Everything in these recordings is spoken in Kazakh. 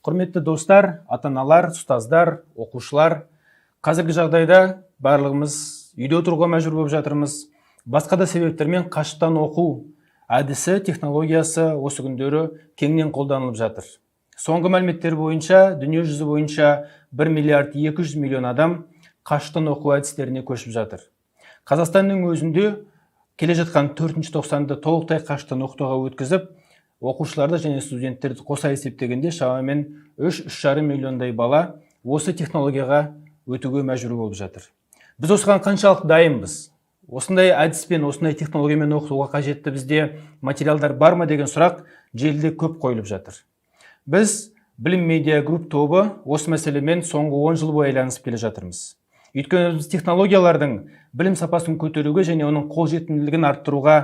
Құрметті достар, ата-аналар, ұстаздар, оқушылар, қазіргі жағдайда барлығымыз үйде отыруға мәжбүр болып жатырмыз. Басқа да себептермен қашықтан оқу әдісі, технологиясы осы күндері кеңінен қолданылып жатыр. Соңғы мәліметтер бойынша, дүние жүзі бойынша 1 миллиард 200 миллион адам қашықтан оқу әдістеріне көшіп жатыр. Қазақстанның өзінде келе жатқан 4-ші тоқсанды толықтай қашықтан оқытуға өткізіп, оқушыларды және студенттерді қоса есептегенде шамамен 3-3,5 миллиондай бала осы технологияға өтуге мәжбүр болып жатыр. Біз осыған қаншалық дайынбыз? Осындай әдіспен, осындай технологиямен оқытуға қажетті бізде материалдар бар ма деген сұрақ желіде көп қойылып жатыр. Біз Білім медиа групп тобы осы мәселемен соңғы 10 жыл бойы айналысып келе жатырмыз. Өйткені біз технологиялардың білім сапасын көтеруге және оның қолжетімділігін арттыруға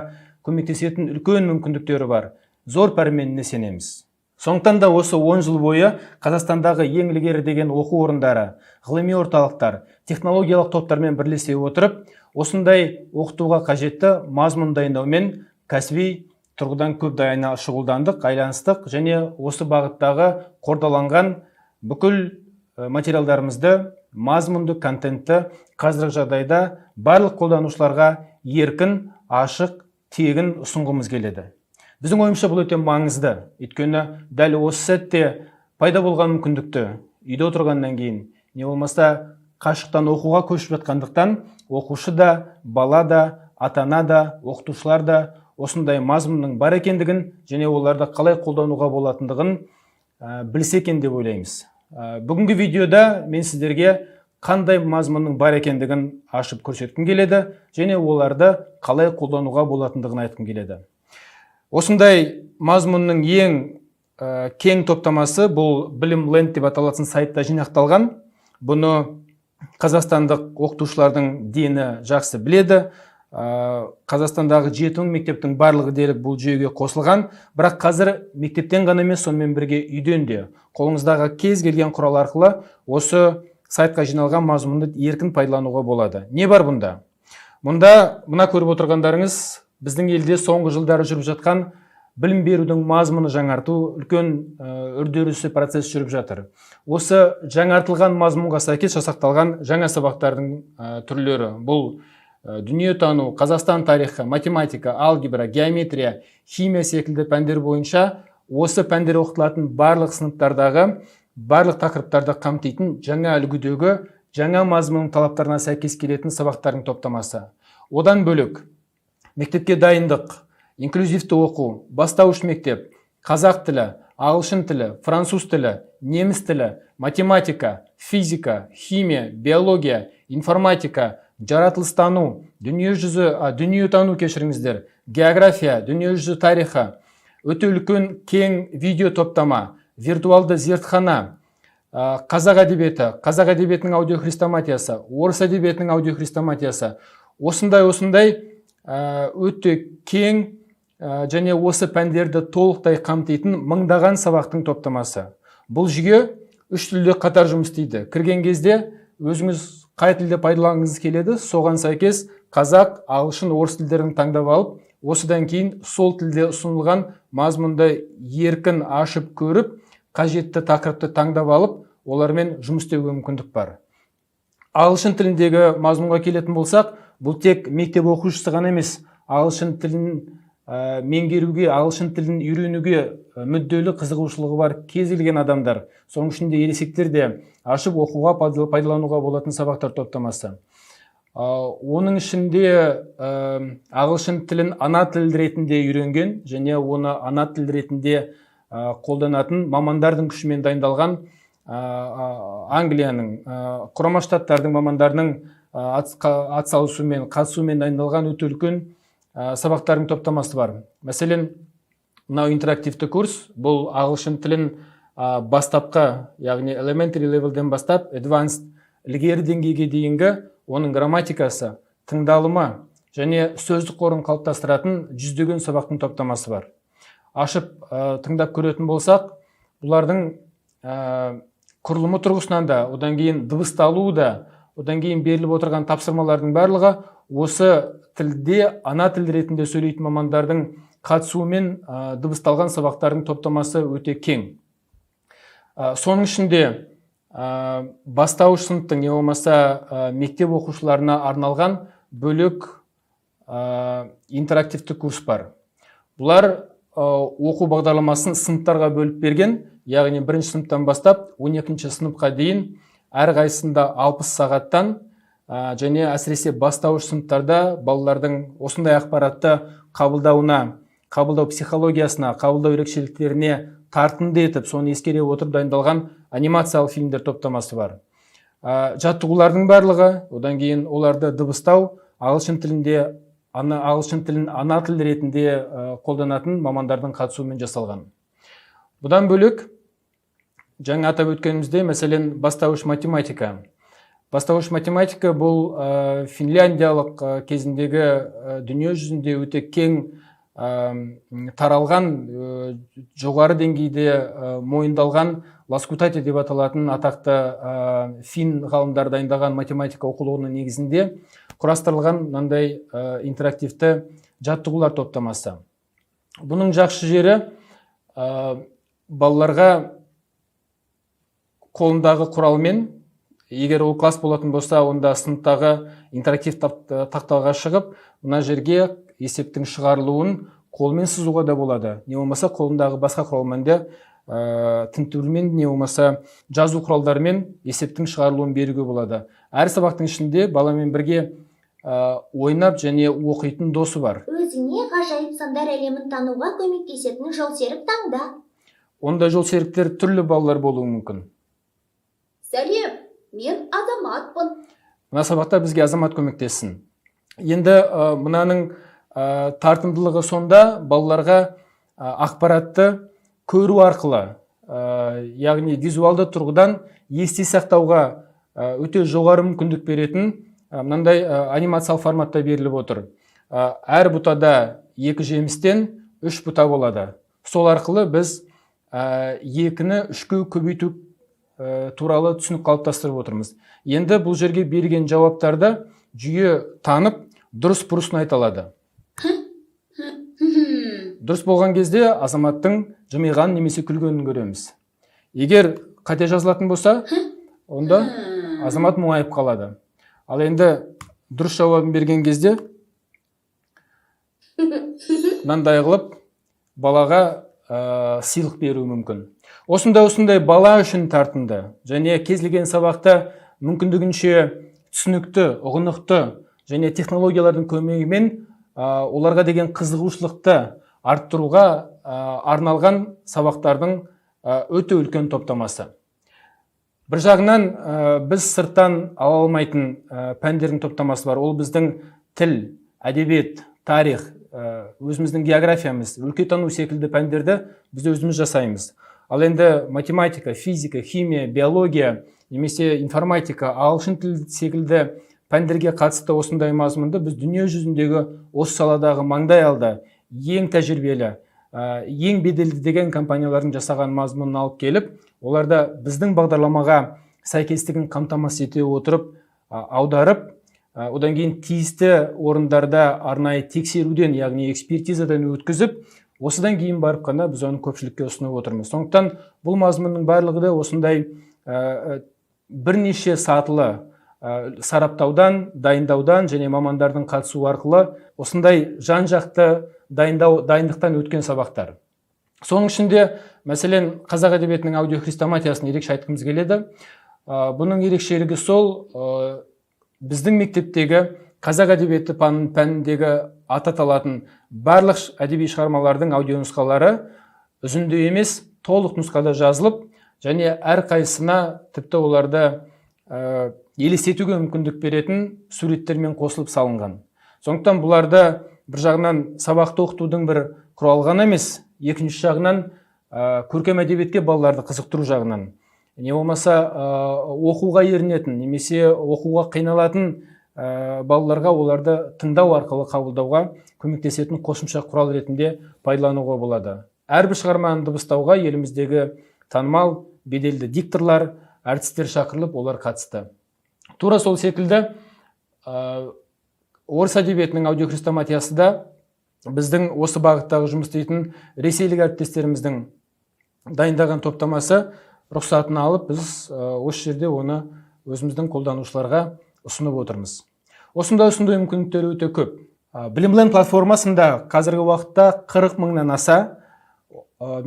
көмектесетін үлкен мүмкіндіктері бар. Зор пәрменіне сенеміз. Сондықтан да осы 10 жыл бойы Қазақстандағы ең ілгері деген оқу орындары, ғылыми орталықтар, технологиялық топтармен бірлесе отырып, осындай оқытуға қажетті мазмұн дайындаумен кәсіби тұрғыдан көп шұғылдандық, айланыстық және осы бағыттағы қордаланған бүкіл материалдарымызды, мазмұнды контентті қазіргі жағдайда барлық қолданушыларға еркін, ашық, тегін ұсынғымыз келеді. Біздің ойымызша бұл өте маңызды. Өйткені дәл осы сәтте пайда болған мүмкіндікті үйде отырғаннан кейін, не болмаса қашықтан оқуға көшіп жатқандықтан, оқушы да, бала да, ата-ана да, оқытушылар да осындай мазмұнның бар екендігін және оларды қалай қолдануға болатындығын білсе екен деп ойлаймыз. Бүгінгі видеода мен сіздерге қандай мазмұнның бар екендігін ашып көрсеткім келеді және оларды қалай қолдануға болатындығын айтқым келеді. Осындай мазмұнның ең кең топтамасы бұл Білім.Ленд деп аталатын сайтта жинақталған. Бұны қазақстандық оқытушылардың дені жақсы біледі. Қазақстандағы 7 мектептің барлығы дерлік бұл жүйеге қосылған. Бірақ қазір мектептен ғана емес, сонымен бірге үйден де қолыңыздағы кез келген құрал арқылы осы сайтқа жиналған мазмұнды еркін пайдалануға болады. Не бар бұнда? Мұнда мына көріп отырғандарыңыз біздің елде соңғы жылдары жүріп жатқан білім берудің мазмұны жаңарту үлкен үрдісі процесс жүріп жатыр. Осы жаңартылған мазмұнға сәйкес жасақталған жаңа сабақтардың түрлері. Бұл дүниетану, Қазақстан тарихы, математика, алгебра, геометрия, химия секілді пәндер бойынша осы пәндер оқытылатын барлық сыныптардағы барлық тақырыптарды қамтитын жаңа үлгідегі жаңа мазмұн талаптарына сәйкес келетін сабақтардың топтамасы. Одан бөлек мектепке дайындық, инклюзивті оқу, бастауыш мектеп, қазақ тілі, ағылшын тілі, француз тілі, неміс тілі, математика, физика, химия, биология, информатика, жаратылыстану, дүниетану кешіріңіздер, география, дүниежүзі тарихы, өте үлкен кең видео топтама, виртуалды зертхана, қазақ әдебиеті, қазақ әдебиетінің аудиохрестоматиясы, орыс әдебиетінің аудиохрестоматиясы, осындай өте кең және осы пәндерді толықтай қамтитын мыңдаған сабақтың топтамасы. Бұл жүйе 3 тілде қатар жұмыс істейді. Кірген кезде өзіңіз қай тілде пайдаланғыңыз келеді, соған сәйкес қазақ, ағылшын, орыс тілдерін таңдап алып, осыдан кейін сол тілде ұсынылған мазмұнды еркін ашып көріп, қажетті тақырыпты таңдап алып, олармен жұмыс істеуге мүмкіндік бар. Ағылшын тіліндегі мазмұнға келетін болсақ, бұл тек мектеп оқушысы ғана емес, ағылшын тілін меңгеруге, ағылшын тілін үйренуге мүдделі қызығушылығы бар кез келген адамдар, соның ішінде ересектер де ашып оқуға пайдалануға болатын сабақтар топтамасы. Оның ішінде ағылшын тілін ана тіл ретінде үйренген және оны ана тіл ретінде қолданатын мамандардың күшімен дайындалған Англияның, Құрама Штаттардың мамандарының атсалысуымен, қатысуымен дайындалған өте үлкен сабақтардың топтамасы бар. Мәселен, мынау интерактивті курс, бұл ағылшын тілін бастапқы, яғни elementary levelден бастап, advanced ілгері деңгейге дейінгі оның грамматикасы, тыңдалымы және сөздік қорын қалыптастыратын жүздеген сабақтың топтамасы бар. Ашып тыңдап көретін болсақ, бұлардың құрылымы тұрғысынан да, одан кейін дыбысталуы да, одан кейін беріліп отырған тапсырмалардың барлығы осы тілде ана тіл ретінде сөйлейтін мамандардың қатысуымен дыбысталған сабақтардың топтамасы өте кең. Соның ішінде бастауыш сыныптың не болмаса мектеп оқушыларына арналған бөлек интерактивті курс бар. Бұлар оқу бағдарламасын сыныптарға бөліп берген, яғни бірінші сыныптан бастап 12-ші сыныпқа дейін әрқайсысында 60 сағаттан және әсіресе бастауыш сыныптарда балалардың осындай ақпаратты қабылдау психологиясына, қабылдау ерекшеліктеріне тартымды етіп, соны ескере отырып дайындалған анимациялық фильмдер топтамасы бар. Жаттығулардың барлығы, одан кейін оларды дыбыстау, ағылшын тілін ана тіл ретінде қолданатын мамандардың қатысуымен жасалған. Бұдан бөлек, жаңа атап өткенімізде, мәселен, бастауыш математика. Бастауыш математика бұл финляндиялық кезіндегі дүние жүзінде өте кең таралған, жоғары деңгейде мойындалған Ласкутати деп аталатын атақты фин ғалымдар дайындаған математика оқулығының негізінде құрастырылған мынандай интерактивті жаттығулар топтамасы. Бұның жақсы жері балаларға қолындағы құралмен, егер ол класс болатын болса, онда сыныптағы интерактив тақталға шығып, мына жерге есептің шығарылуын қолмен сызуға да болады. Не болмаса қолындағы басқа құралмен де тінтуірмен, не болмаса жазу құралдарымен есептің шығарылуын беруге болады. Әр сабақтың ішінде баламен бірге ойнап және оқитын досы бар. Өзіңе ғажайып сандар әлемін тануға көмектесетін жолсерік таңда. Онда жолсеріктер түрлі балалар болуы мүмкін. Сәлем, мен Азаматпын. Мына сабақта бізге Азамат көмектессін. Енді мынаның тартымдылығы сонда балаларға ақпаратты көру арқылы, яғни визуалды тұрғыдан есте сақтауға өте жоғары мүмкіндік беретін мынандай анимациялық форматта беріліп отыр. Әр бұтада 2 жемістен 3 бұта болады. Сол арқылы біз 2-ні 3-ке көбейту туралы түсінік қалыптастырып отырмыз. Енді бұл жерге берген жауаптарды жүйе танып, дұрыс-бұрысын айта алады. Дұрыс болған кезде Азаматтың жымиған немесе күлгенін көреміз. Егер қате жазылатын болса, онда Азамат мұңайып қалады. Ал енді дұрыс жауабын берген кезде мынандай қылып балаға сыйлық беруі мүмкін. Осындай бала үшін тартымды және кез келген сабақта мүмкіндігінше түсінікті, ұғынықты және технологиялардың көмегімен оларға деген қызығушылықты арттыруға арналған сабақтардың өте үлкен топтамасы. Бір жағынан біз сырттан ала алмайтын пәндердің топтамасы бар. Ол біздің тіл, әдебиет, тарих, өзіміздің географиямыз, өлкетану секілді пәндерді біз өзіміз жасаймыз. Ал енді математика, физика, химия, биология, немесе информатика, ағылшын тіл секілді пәндерге қатысты осындай мазмұнды біз дүние жүзіндегі осы саладағы маңдай алды ең тәжірибелі, ең беделді деген компаниялардың жасаған мазмұнын алып келіп, оларда біздің бағдарламаға сәйкестігін қамтамасыз ете отырып, аударып, одан кейін тиісті орындарда арнайы тексеруден, яғни экспертизадан өткізіп, осыдан кейін барып қана біз оны көпшілікке ұсынып отырмыз. Сондықтан бұл мазмұнның барлығы да осындай бірнеше сатылы сараптаудан, дайындаудан және мамандардың қатысу арқылы осындай жан-жақты дайындықтан өткен сабақтар. Соның ішінде, мәселен, қазақ әдебиетінің аудиохрестоматиясын ерекше айтқымыз келеді. Бұның ерекшелігі сол, біздің мектептегі қазақ әдебиеті пәніндегі аталатын барлық әдеби шығармалардың аудионұсқалары үзінді емес, толық нұсқада жазылып, және әрқайсысына тіпті оларды елестетуге мүмкіндік беретін суреттермен қосылып салынған. Сондықтан бұларды бір жағынан сабақты оқытудың бір құралы ғана емес, екінші жағынан көркем әдебиетке балаларды қызықтыру жағынан. Не болмаса оқуға ерінетін, немесе оқуға қиналатын балаларға оларды тыңдау арқылы қабылдауға көмектесетін қосымша құрал ретінде пайдалануға болады. Әрбір шығарманы дыбыстауға еліміздегі танымал беделді дикторлар, әртістер шақырылып, олар қатысты. Тура сол секілді орыс әдебиетінің аудиохрестоматиясы да біздің осы бағыттағы жұмыс істейтін ресейлік әріптестеріміздің дайындаған топтамасы рұқсатын алып, біз осы жерде оны өзіміздің қолданушыларға ұсынып отырмыз. Осындай мүмкіндіктері өте көп. Білімлен платформасында қазіргі уақытта 40 мыңнан аса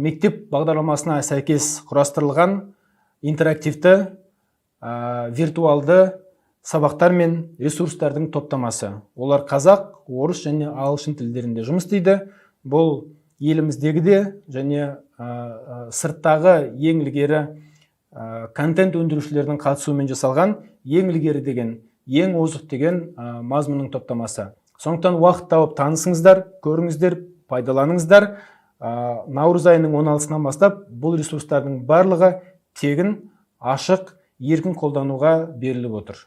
мектеп бағдарламасына сәйкес құрастырылған интерактивті виртуалды сабақтар мен ресурстардың топтамасы. Олар қазақ, орыс және ағылшын тілдерінде жұмыс істейді. Бұл еліміздегі де және сырттағы ең ілгері контент өндірушілердің қатысуымен жасалған ең ілгері деген, ең озық деген мазмұнның топтамасы. Сондықтан уақыт тауып танысыңыздар, көріңіздер, пайдаланыңыздар. Наурыз айының 16-сынан бастап бұл ресурстардың барлығы тегін, ашық, еркін қолдануға беріліп отыр.